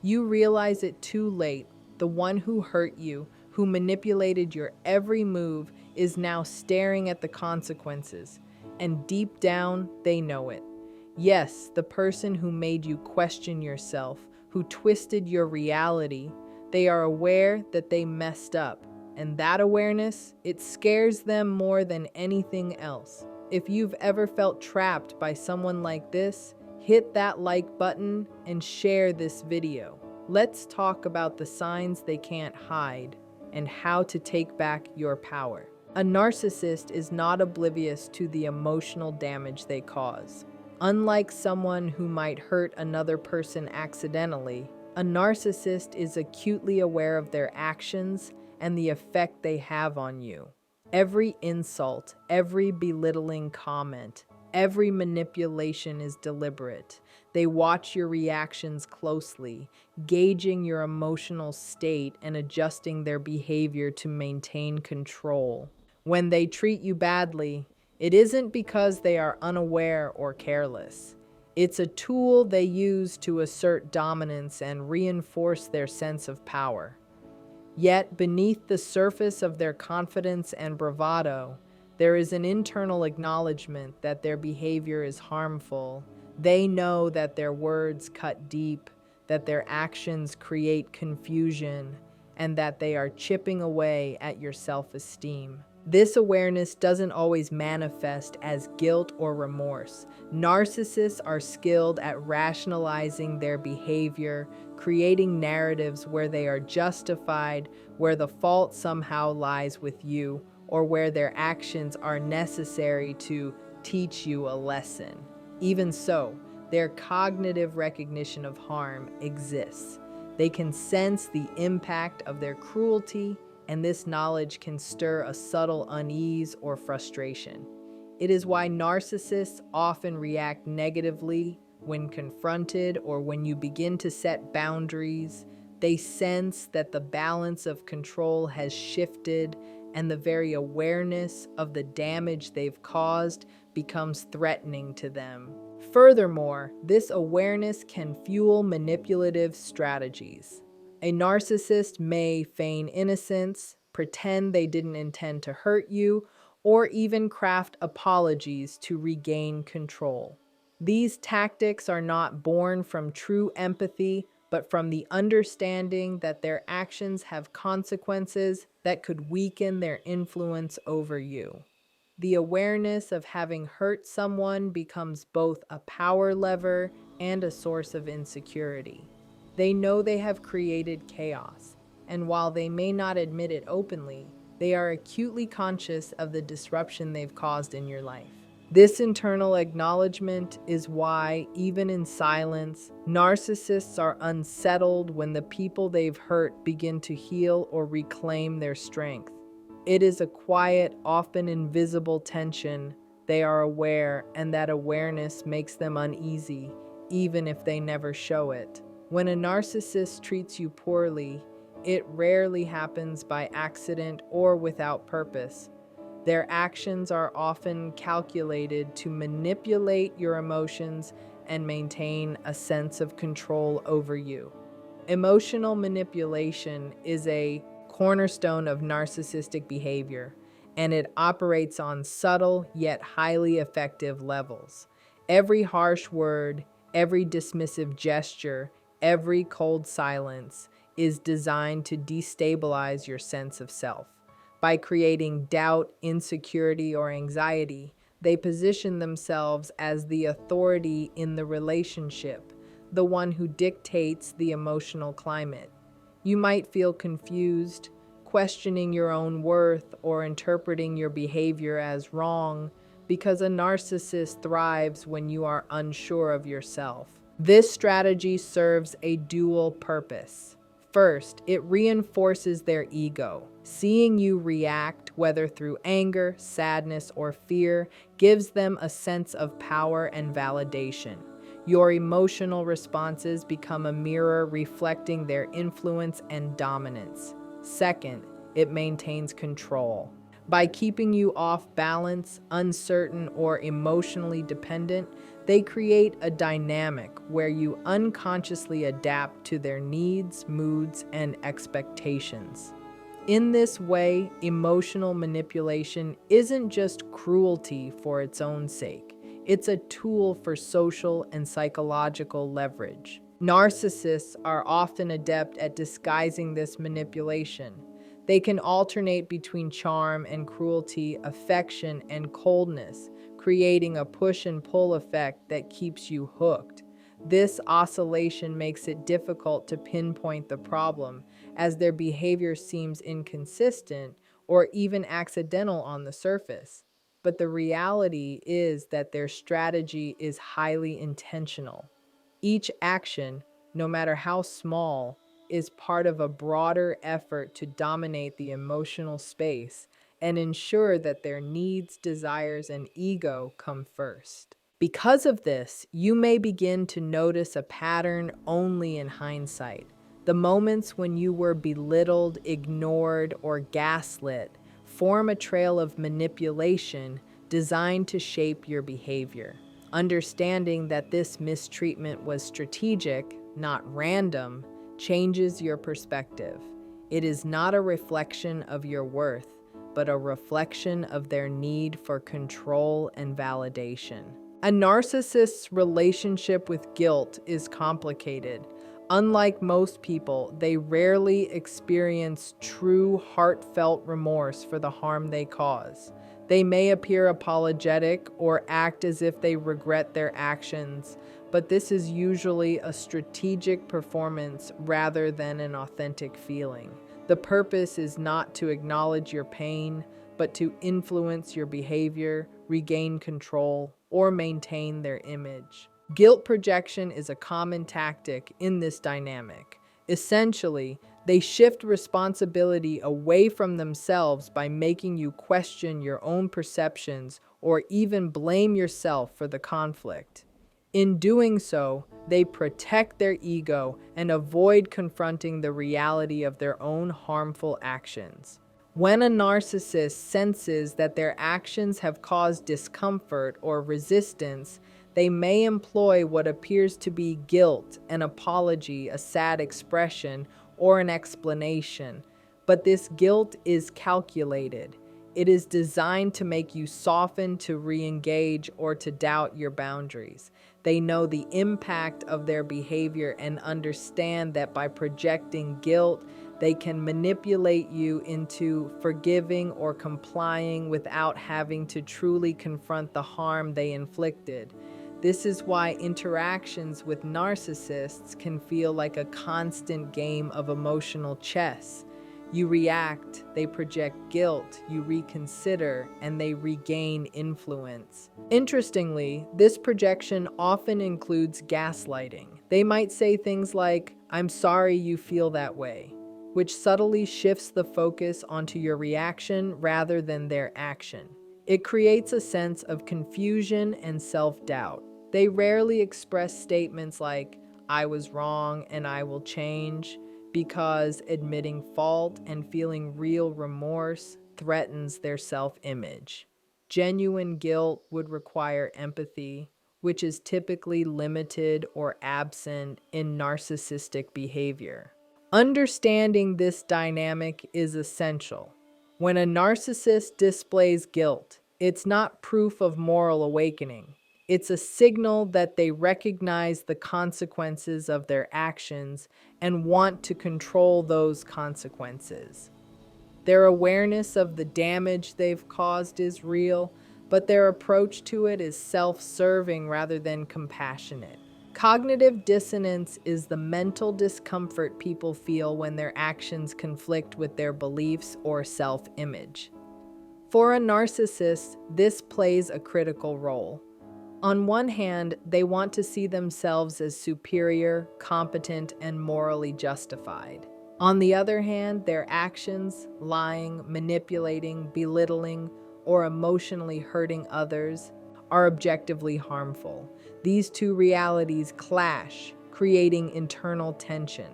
You realize it too late. The one who hurt you, who manipulated your every move, is now staring at the consequences. And deep down, they know it. Yes, the person who made you question yourself, who twisted your reality, they are aware that they messed up. And that awareness, it scares them more than anything else. If you've ever felt trapped by someone like this, hit that like button and share this video. Let's talk about the signs they can't hide and how to take back your power. A narcissist is not oblivious to the emotional damage they cause. Unlike someone who might hurt another person accidentally, a narcissist is acutely aware of their actions and the effect they have on you. Every insult, every belittling comment, every manipulation is deliberate. They watch your reactions closely, gauging your emotional state and adjusting their behavior to maintain control. When they treat you badly, it isn't because they are unaware or careless. It's a tool they use to assert dominance and reinforce their sense of power. Yet, beneath the surface of their confidence and bravado, there is an internal acknowledgement that their behavior is harmful. They know that their words cut deep, that their actions create confusion, and that they are chipping away at your self-esteem. This awareness doesn't always manifest as guilt or remorse. Narcissists are skilled at rationalizing their behavior, creating narratives where they are justified, where the fault somehow lies with you, or where their actions are necessary to teach you a lesson. Even so, their cognitive recognition of harm exists. They can sense the impact of their cruelty, and this knowledge can stir a subtle unease or frustration. It is why narcissists often react negatively when confronted or when you begin to set boundaries. They sense that the balance of control has shifted, and the very awareness of the damage they've caused becomes threatening to them. Furthermore, this awareness can fuel manipulative strategies. A narcissist may feign innocence, pretend they didn't intend to hurt you, or even craft apologies to regain control. These tactics are not born from true empathy, but from the understanding that their actions have consequences that could weaken their influence over you. The awareness of having hurt someone becomes both a power lever and a source of insecurity. They know they have created chaos, and while they may not admit it openly, they are acutely conscious of the disruption they've caused in your life. This internal acknowledgement is why, even in silence, narcissists are unsettled when the people they've hurt begin to heal or reclaim their strength. It is a quiet, often invisible tension. They are aware, and that awareness makes them uneasy, even if they never show it. When a narcissist treats you poorly, it rarely happens by accident or without purpose. Their actions are often calculated to manipulate your emotions and maintain a sense of control over you. Emotional manipulation is a cornerstone of narcissistic behavior, and it operates on subtle yet highly effective levels. Every harsh word, every dismissive gesture, every cold silence is designed to destabilize your sense of self. By creating doubt, insecurity, or anxiety, they position themselves as the authority in the relationship, the one who dictates the emotional climate. You might feel confused, questioning your own worth, or interpreting your behavior as wrong because a narcissist thrives when you are unsure of yourself. This strategy serves a dual purpose. First, it reinforces their ego. Seeing you react, whether through anger, sadness, or fear, gives them a sense of power and validation. Your emotional responses become a mirror reflecting their influence and dominance. Second, it maintains control. By keeping you off balance, uncertain, or emotionally dependent, they create a dynamic where you unconsciously adapt to their needs, moods, and expectations. In this way, emotional manipulation isn't just cruelty for its own sake. It's a tool for social and psychological leverage. Narcissists are often adept at disguising this manipulation. They can alternate between charm and cruelty, affection and coldness, creating a push and pull effect that keeps you hooked. This oscillation makes it difficult to pinpoint the problem, as their behavior seems inconsistent or even accidental on the surface. But the reality is that their strategy is highly intentional. Each action, no matter how small, is part of a broader effort to dominate the emotional space and ensure that their needs, desires, and ego come first. Because of this, you may begin to notice a pattern only in hindsight. The moments when you were belittled, ignored, or gaslit form a trail of manipulation designed to shape your behavior. Understanding that this mistreatment was strategic, not random, changes your perspective. It is not a reflection of your worth, but a reflection of their need for control and validation. A narcissist's relationship with guilt is complicated. Unlike most people, they rarely experience true, heartfelt remorse for the harm they cause. They may appear apologetic or act as if they regret their actions, but this is usually a strategic performance rather than an authentic feeling. The purpose is not to acknowledge your pain, but to influence your behavior, regain control, or maintain their image. Guilt projection is a common tactic in this dynamic. Essentially, they shift responsibility away from themselves by making you question your own perceptions or even blame yourself for the conflict. In doing so, they protect their ego and avoid confronting the reality of their own harmful actions. When a narcissist senses that their actions have caused discomfort or resistance, they may employ what appears to be guilt, an apology, a sad expression, or an explanation. But this guilt is calculated. It is designed to make you soften, to re-engage, or to doubt your boundaries. They know the impact of their behavior and understand that by projecting guilt, they can manipulate you into forgiving or complying without having to truly confront the harm they inflicted. This is why interactions with narcissists can feel like a constant game of emotional chess. You react, they project guilt, you reconsider, and they regain influence. Interestingly, this projection often includes gaslighting. They might say things like, "I'm sorry you feel that way," which subtly shifts the focus onto your reaction rather than their action. It creates a sense of confusion and self-doubt. They rarely express statements like, "I was wrong and I will change," because admitting fault and feeling real remorse threatens their self-image. Genuine guilt would require empathy, which is typically limited or absent in narcissistic behavior. Understanding this dynamic is essential. When a narcissist displays guilt, it's not proof of moral awakening. It's a signal that they recognize the consequences of their actions and want to control those consequences. Their awareness of the damage they've caused is real, but their approach to it is self-serving rather than compassionate. Cognitive dissonance is the mental discomfort people feel when their actions conflict with their beliefs or self-image. For a narcissist, this plays a critical role. On one hand, they want to see themselves as superior, competent, and morally justified. On the other hand, their actions, lying, manipulating, belittling, or emotionally hurting others, are objectively harmful. These two realities clash, creating internal tension.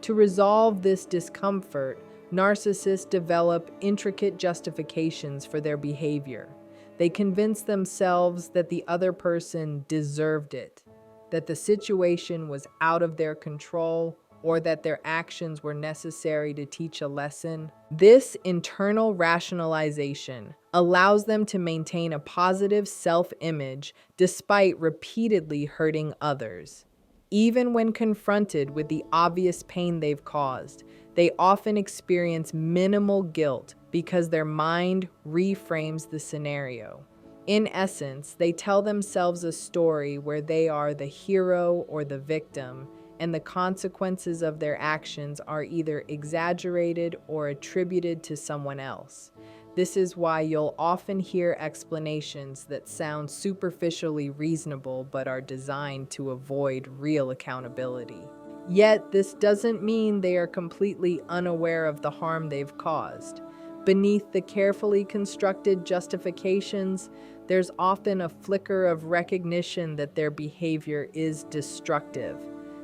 To resolve this discomfort, Narcissists develop intricate justifications for their behavior. They convince themselves that the other person deserved it, that the situation was out of their control, or that their actions were necessary to teach a lesson. This internal rationalization allows them to maintain a positive self-image despite repeatedly hurting others. Even when confronted with the obvious pain they've caused, they often experience minimal guilt because their mind reframes the scenario. In essence, they tell themselves a story where they are the hero or the victim, and the consequences of their actions are either exaggerated or attributed to someone else. This is why you'll often hear explanations that sound superficially reasonable but are designed to avoid real accountability. Yet, this doesn't mean they are completely unaware of the harm they've caused. Beneath the carefully constructed justifications, there's often a flicker of recognition that their behavior is destructive.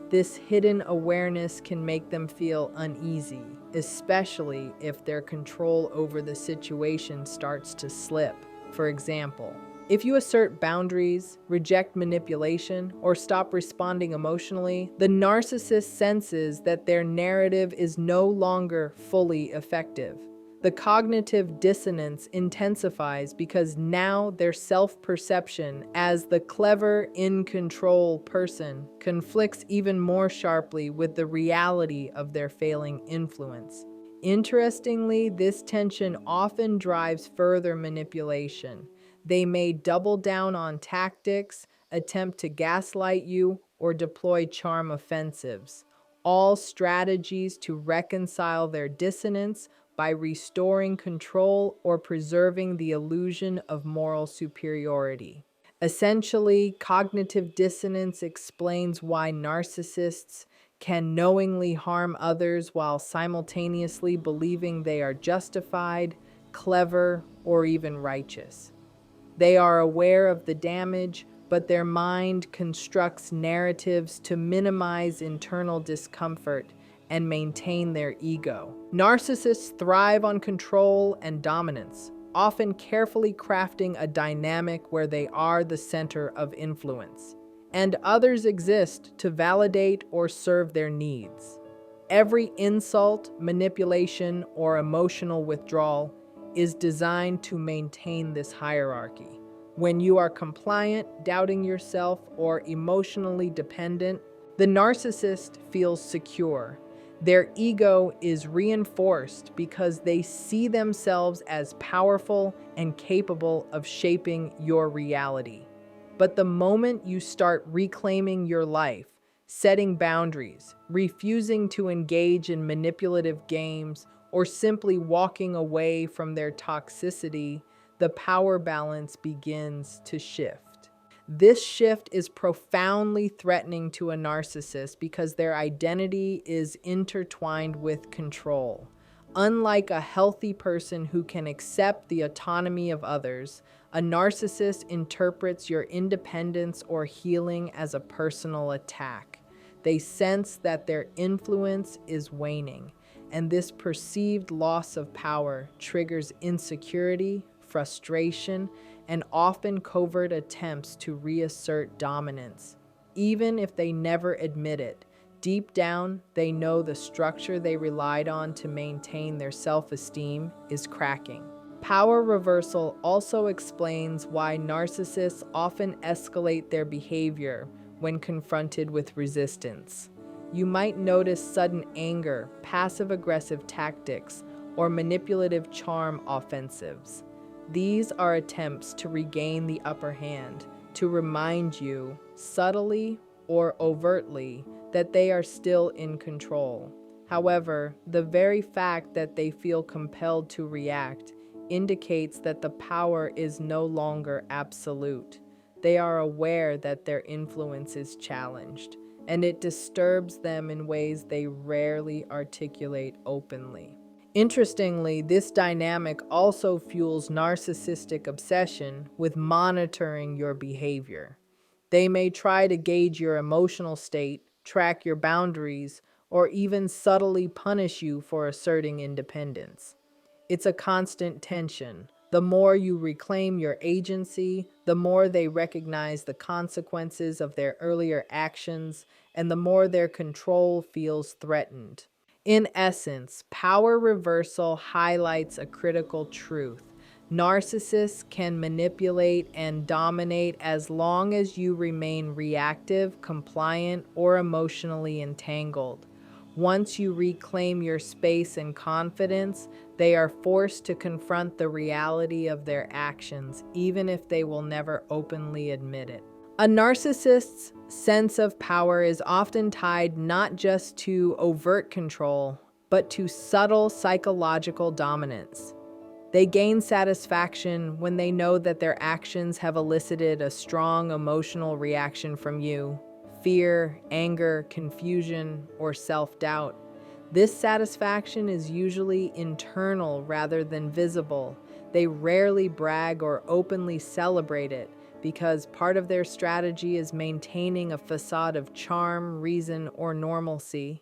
This hidden awareness can make them feel uneasy, especially if their control over the situation starts to slip. For example, if you assert boundaries, reject manipulation, or stop responding emotionally, the narcissist senses that their narrative is no longer fully effective. The cognitive dissonance intensifies because now their self-perception as the clever, in-control person conflicts even more sharply with the reality of their failing influence. Interestingly, this tension often drives further manipulation. They may double down on tactics, attempt to gaslight you, or deploy charm offensives, all strategies to reconcile their dissonance by restoring control or preserving the illusion of moral superiority. Essentially, cognitive dissonance explains why narcissists can knowingly harm others while simultaneously believing they are justified, clever, or even righteous. They are aware of the damage, but their mind constructs narratives to minimize internal discomfort and maintain their ego. Narcissists thrive on control and dominance, often carefully crafting a dynamic where they are the center of influence, and others exist to validate or serve their needs. Every insult, manipulation, or emotional withdrawal is designed to maintain this hierarchy. When you are compliant, doubting yourself, or emotionally dependent, the narcissist feels secure. Their ego is reinforced because they see themselves as powerful and capable of shaping your reality. But the moment you start reclaiming your life, setting boundaries, refusing to engage in manipulative games, or simply walking away from their toxicity, the power balance begins to shift. This shift is profoundly threatening to a narcissist because their identity is intertwined with control. Unlike a healthy person who can accept the autonomy of others, a narcissist interprets your independence or healing as a personal attack. They sense that their influence is waning, and this perceived loss of power triggers insecurity, frustration, and often covert attempts to reassert dominance. Even if they never admit it, deep down, they know the structure they relied on to maintain their self-esteem is cracking. Power reversal also explains why narcissists often escalate their behavior when confronted with resistance. You might notice sudden anger, passive-aggressive tactics, or manipulative charm offensives. These are attempts to regain the upper hand, to remind you, subtly or overtly, that they are still in control. However, the very fact that they feel compelled to react indicates that the power is no longer absolute. They are aware that their influence is challenged, and it disturbs them in ways they rarely articulate openly. Interestingly, this dynamic also fuels narcissistic obsession with monitoring your behavior. They may try to gauge your emotional state, track your boundaries, or even subtly punish you for asserting independence. It's a constant tension. The more you reclaim your agency, the more they recognize the consequences of their earlier actions, and the more their control feels threatened. In essence, power reversal highlights a critical truth. Narcissists can manipulate and dominate as long as you remain reactive, compliant, or emotionally entangled. Once you reclaim your space and confidence, they are forced to confront the reality of their actions, even if they will never openly admit it. A narcissist's sense of power is often tied not just to overt control, but to subtle psychological dominance. They gain satisfaction when they know that their actions have elicited a strong emotional reaction from you: fear, anger, confusion, or self-doubt. This satisfaction is usually internal rather than visible. They rarely brag or openly celebrate it because part of their strategy is maintaining a facade of charm, reason, or normalcy.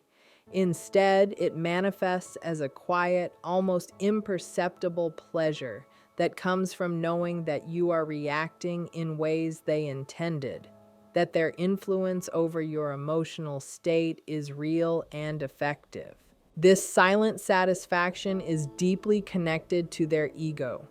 Instead, it manifests as a quiet, almost imperceptible pleasure that comes from knowing that you are reacting in ways they intended, that their influence over your emotional state is real and effective. This silent satisfaction is deeply connected to their ego.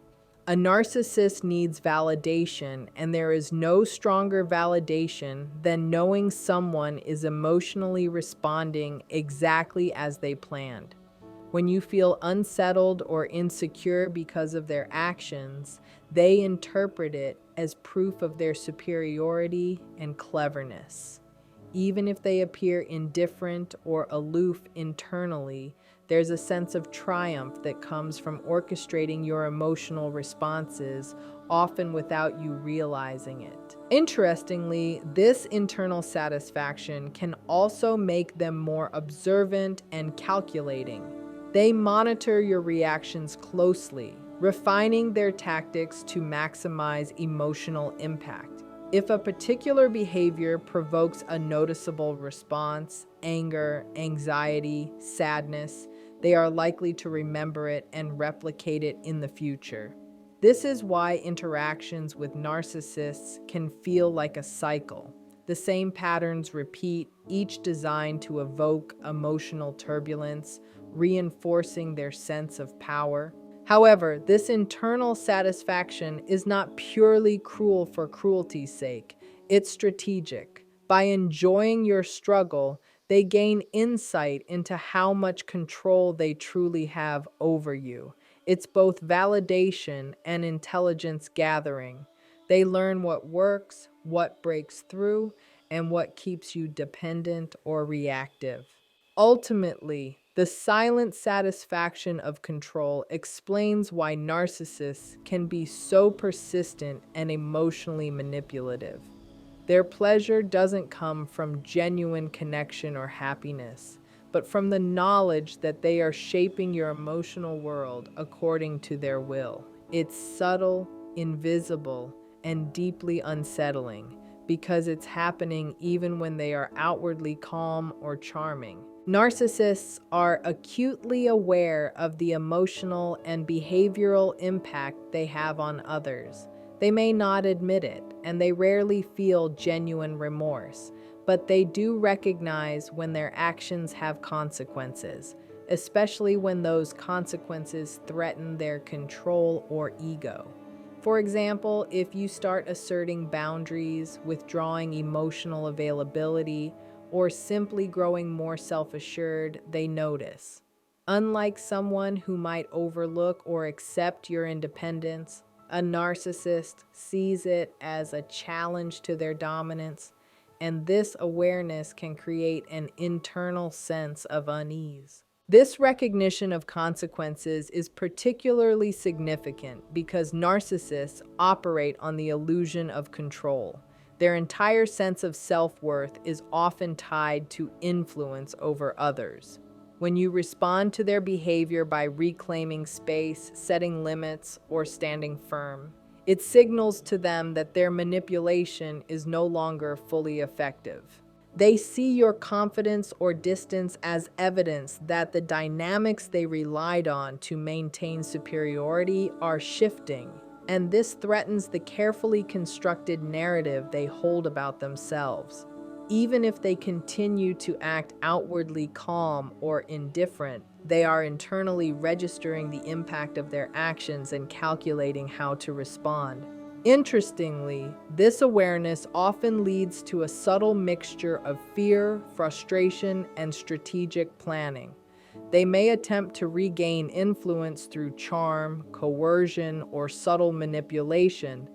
A narcissist needs validation, and there is no stronger validation than knowing someone is emotionally responding exactly as they planned. When you feel unsettled or insecure because of their actions, they interpret it as proof of their superiority and cleverness. Even if they appear indifferent or aloof internally, there's a sense of triumph that comes from orchestrating your emotional responses, often without you realizing it. Interestingly, this internal satisfaction can also make them more observant and calculating. They monitor your reactions closely, refining their tactics to maximize emotional impact. If a particular behavior provokes a noticeable response, anger, anxiety, sadness, they are likely to remember it and replicate it in the future. This is why interactions with narcissists can feel like a cycle. The same patterns repeat, each designed to evoke emotional turbulence, reinforcing their sense of power. However, this internal satisfaction is not purely cruel for cruelty's sake. It's strategic. By enjoying your struggle, they gain insight into how much control they truly have over you. It's both validation and intelligence gathering. They learn what works, what breaks through, and what keeps you dependent or reactive. Ultimately, the silent satisfaction of control explains why narcissists can be so persistent and emotionally manipulative. Their pleasure doesn't come from genuine connection or happiness, but from the knowledge that they are shaping your emotional world according to their will. It's subtle, invisible, and deeply unsettling because it's happening even when they are outwardly calm or charming. Narcissists are acutely aware of the emotional and behavioral impact they have on others. They may not admit it, and they rarely feel genuine remorse, but they do recognize when their actions have consequences, especially when those consequences threaten their control or ego. For example, if you start asserting boundaries, withdrawing emotional availability, or simply growing more self-assured, they notice. Unlike someone who might overlook or accept your independence, a narcissist sees it as a challenge to their dominance, and this awareness can create an internal sense of unease. This recognition of consequences is particularly significant because narcissists operate on the illusion of control. Their entire sense of self-worth is often tied to influence over others. When you respond to their behavior by reclaiming space, setting limits, or standing firm, it signals to them that their manipulation is no longer fully effective. They see your confidence or distance as evidence that the dynamics they relied on to maintain superiority are shifting, and this threatens the carefully constructed narrative they hold about themselves. Even if they continue to act outwardly calm or indifferent, they are internally registering the impact of their actions and calculating how to respond. Interestingly, this awareness often leads to a subtle mixture of fear, frustration, and strategic planning. They may attempt to regain influence through charm, coercion, or subtle manipulation,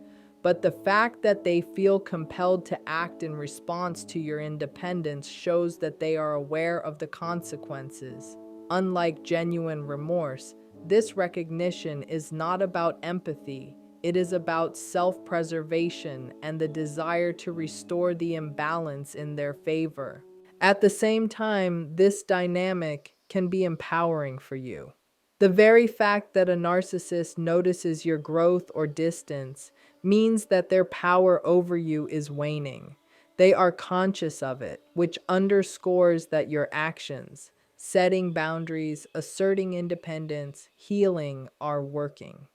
but the fact that they feel compelled to act in response to your independence shows that they are aware of the consequences. Unlike genuine remorse, this recognition is not about empathy. It is about self-preservation and the desire to restore the imbalance in their favor. At the same time, this dynamic can be empowering for you. The very fact that a narcissist notices your growth or distance means that their power over you is waning. They are conscious of it, which underscores that your actions, setting boundaries, asserting independence, healing, are working.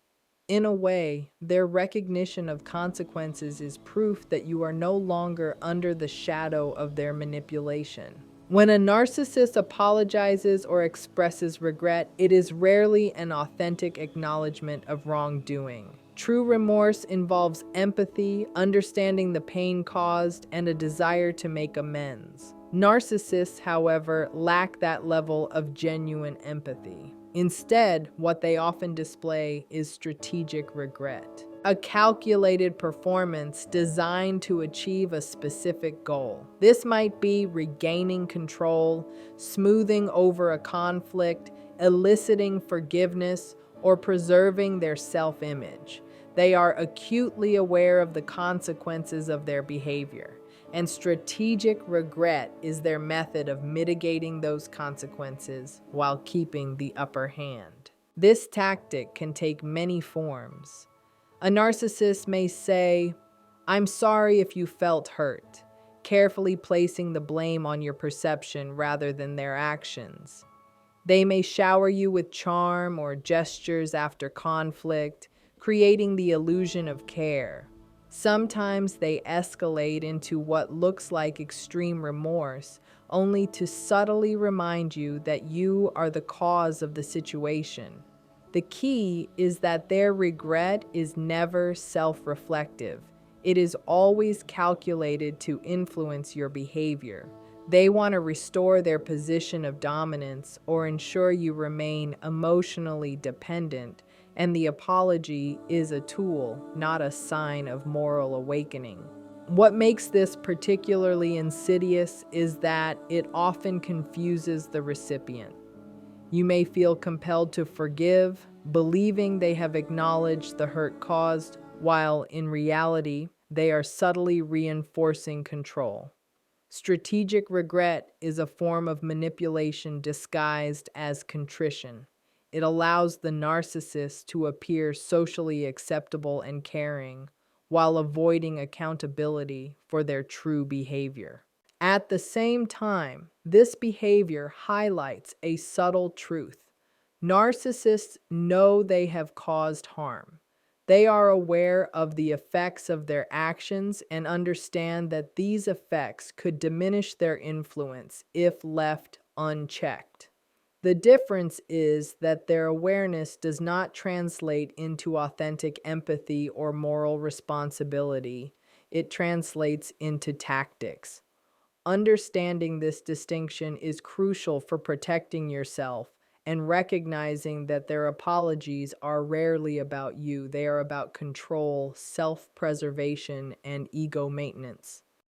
In a way, their recognition of consequences is proof that you are no longer under the shadow of their manipulation. When a narcissist apologizes or expresses regret, it is rarely an authentic acknowledgement of wrongdoing. True remorse involves empathy, understanding the pain caused, and a desire to make amends. Narcissists, however, lack that level of genuine empathy. Instead, what they often display is strategic regret, a calculated performance designed to achieve a specific goal. This might be regaining control, smoothing over a conflict, eliciting forgiveness, or preserving their self-image. They are acutely aware of the consequences of their behavior, and strategic regret is their method of mitigating those consequences while keeping the upper hand. This tactic can take many forms. A narcissist may say, "I'm sorry if you felt hurt," carefully placing the blame on your perception rather than their actions. They may shower you with charm or gestures after conflict, creating the illusion of care. Sometimes they escalate into what looks like extreme remorse, only to subtly remind you that you are the cause of the situation. The key is that their regret is never self-reflective. It is always calculated to influence your behavior. They want to restore their position of dominance or ensure you remain emotionally dependent, and the apology is a tool, not a sign of moral awakening. What makes this particularly insidious is that it often confuses the recipient. You may feel compelled to forgive, believing they have acknowledged the hurt caused, while in reality, they are subtly reinforcing control. Strategic regret is a form of manipulation disguised as contrition. It allows the narcissist to appear socially acceptable and caring, while avoiding accountability for their true behavior. At the same time, this behavior highlights a subtle truth. Narcissists know they have caused harm. They are aware of the effects of their actions and understand that these effects could diminish their influence if left unchecked. The difference is that their awareness does not translate into authentic empathy or moral responsibility. It translates into tactics. Understanding this distinction is crucial for protecting yourself and recognizing that their apologies are rarely about you. They are about control, self-preservation, and ego maintenance.